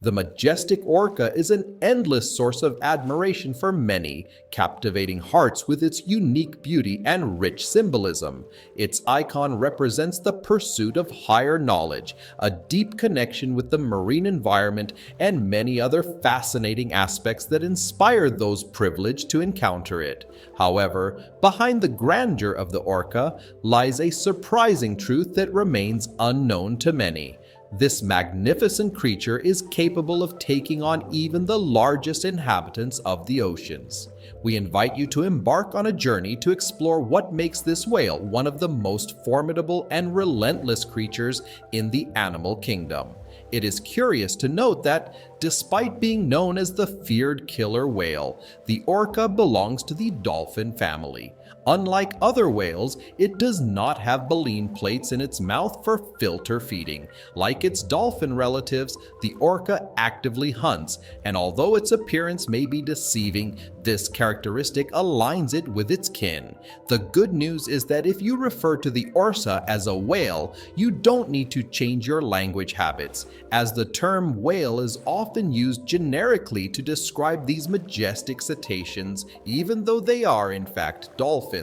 The majestic orca is an endless source of admiration for many, captivating hearts with its unique beauty and rich symbolism. Its icon represents the pursuit of higher knowledge, a deep connection with the marine environment, and many other fascinating aspects that inspire those privileged to encounter it. However, behind the grandeur of the orca lies a surprising truth that remains unknown to many. This magnificent creature is capable of taking on even the largest inhabitants of the oceans. We invite you to embark on a journey to explore what makes this whale one of the most formidable and relentless creatures in the animal kingdom. It is curious to note that, despite being known as the feared killer whale, the orca belongs to the dolphin family. Unlike other whales, it does not have baleen plates in its mouth for filter feeding. Like its dolphin relatives, the orca actively hunts, and although its appearance may be deceiving, this characteristic aligns it with its kin. The good news is that if you refer to the orca as a whale, you don't need to change your language habits, as the term whale is often used generically to describe these majestic cetaceans, even though they are in fact dolphins.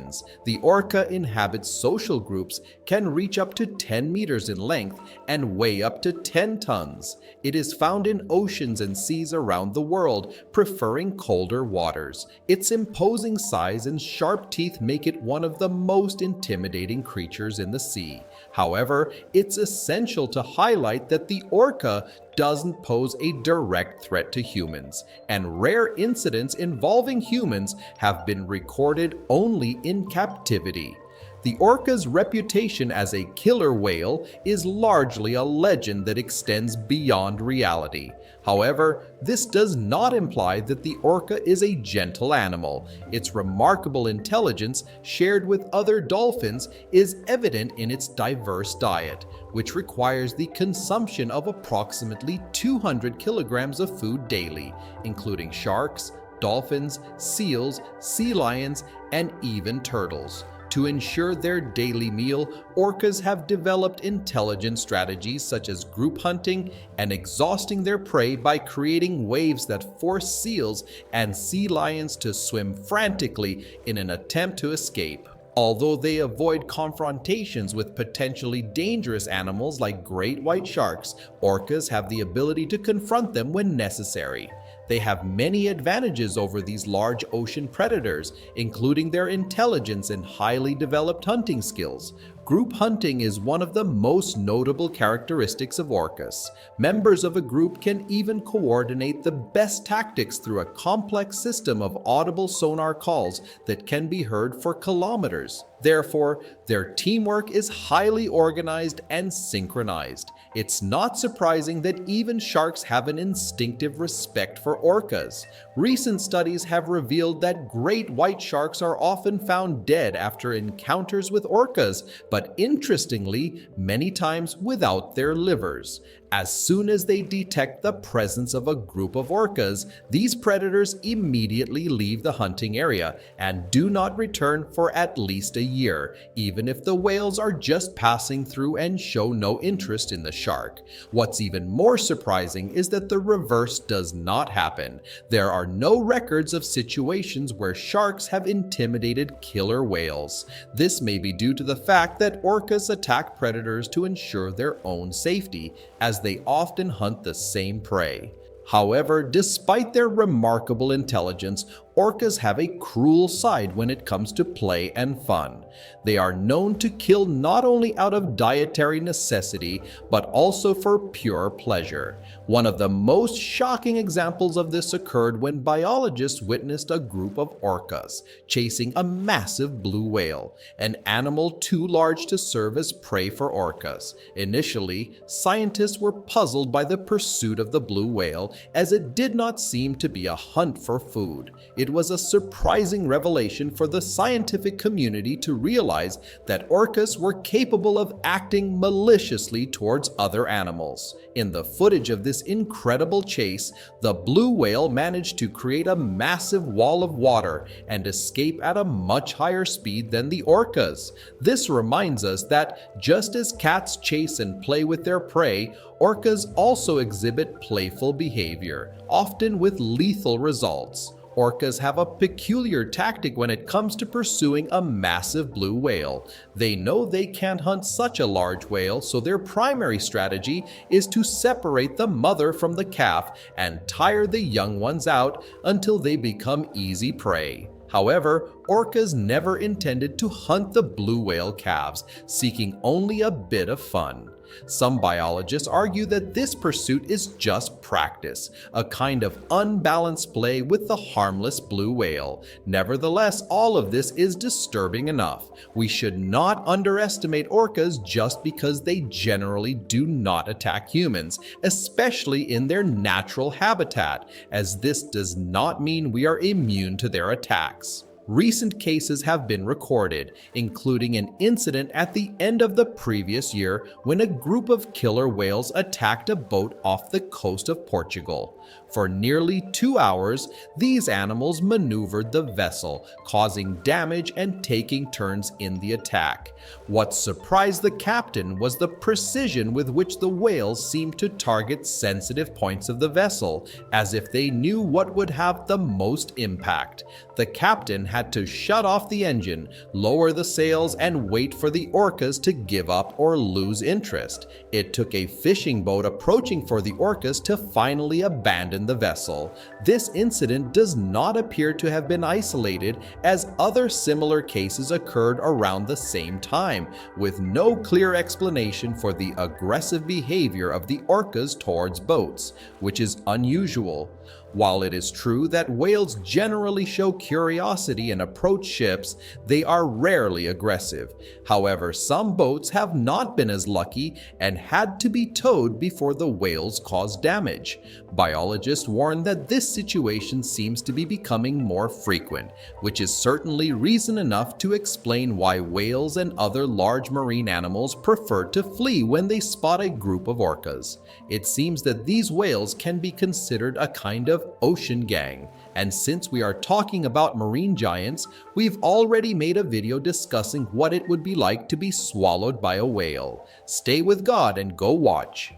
The orca inhabits social groups, can reach up to 10 meters in length, and weigh up to 10 tons. It is found in oceans and seas around the world, preferring colder waters. Its imposing size and sharp teeth make it one of the most intimidating creatures in the sea. However, it's essential to highlight that the orca doesn't pose a direct threat to humans, and rare incidents involving humans have been recorded only in captivity. The orca's reputation as a killer whale is largely a legend that extends beyond reality. However, this does not imply that the orca is a gentle animal. Its remarkable intelligence, shared with other dolphins, is evident in its diverse diet, which requires the consumption of approximately 200 kilograms of food daily, including sharks, dolphins, seals, sea lions, and even turtles. To ensure their daily meal, orcas have developed intelligent strategies such as group hunting and exhausting their prey by creating waves that force seals and sea lions to swim frantically in an attempt to escape. Although they avoid confrontations with potentially dangerous animals like great white sharks, orcas have the ability to confront them when necessary. They have many advantages over these large ocean predators, including their intelligence and highly developed hunting skills. Group hunting is one of the most notable characteristics of orcas. Members of a group can even coordinate the best tactics through a complex system of audible sonar calls that can be heard for kilometers. Therefore, their teamwork is highly organized and synchronized. It's not surprising that even sharks have an instinctive respect for orcas. Recent studies have revealed that great white sharks are often found dead after encounters with orcas, but interestingly, many times without their livers. As soon as they detect the presence of a group of orcas, these predators immediately leave the hunting area and do not return for at least a year, even if the whales are just passing through and show no interest in the shark. What's even more surprising is that the reverse does not happen. There are no records of situations where sharks have intimidated killer whales. This may be due to the fact that orcas attack predators to ensure their own safety, as they often hunt the same prey. However, despite their remarkable intelligence, orcas have a cruel side when it comes to play and fun. They are known to kill not only out of dietary necessity, but also for pure pleasure. One of the most shocking examples of this occurred when biologists witnessed a group of orcas chasing a massive blue whale, an animal too large to serve as prey for orcas. Initially, scientists were puzzled by the pursuit of the blue whale, as it did not seem to be a hunt for food. it was a surprising revelation for the scientific community to realize that orcas were capable of acting maliciously towards other animals. In the footage of this incredible chase, the blue whale managed to create a massive wall of water and escape at a much higher speed than the orcas. This reminds us that just as cats chase and play with their prey, orcas also exhibit playful behavior, often with lethal results. Orcas have a peculiar tactic when it comes to pursuing a massive blue whale. They know they can't hunt such a large whale, so their primary strategy is to separate the mother from the calf and tire the young ones out until they become easy prey. However, orcas never intended to hunt the blue whale calves, seeking only a bit of fun. Some biologists argue that this pursuit is just practice, a kind of unbalanced play with the harmless blue whale. Nevertheless, all of this is disturbing enough. We should not underestimate orcas just because they generally do not attack humans, especially in their natural habitat, as this does not mean we are immune to their attacks. Recent cases have been recorded, including an incident at the end of the previous year when a group of killer whales attacked a boat off the coast of Portugal. For nearly 2 hours, these animals maneuvered the vessel, causing damage and taking turns in the attack. What surprised the captain was the precision with which the whales seemed to target sensitive points of the vessel, as if they knew what would have the most impact. The captain had to shut off the engine, lower the sails, and wait for the orcas to give up or lose interest. It took a fishing boat approaching for the orcas to finally abandon the vessel. This incident does not appear to have been isolated, as other similar cases occurred around the same time, with no clear explanation for the aggressive behavior of the orcas towards boats, which is unusual. While it is true that whales generally show curiosity and approach ships, they are rarely aggressive. However, some boats have not been as lucky and had to be towed before the whales caused damage. Biologists warn that this situation seems to be becoming more frequent, which is certainly reason enough to explain why whales and other large marine animals prefer to flee when they spot a group of orcas. It seems that these whales can be considered a kind of ocean gang, and since we are talking about marine giants, we've already made a video discussing what it would be like to be swallowed by a whale. Stay with God and go watch.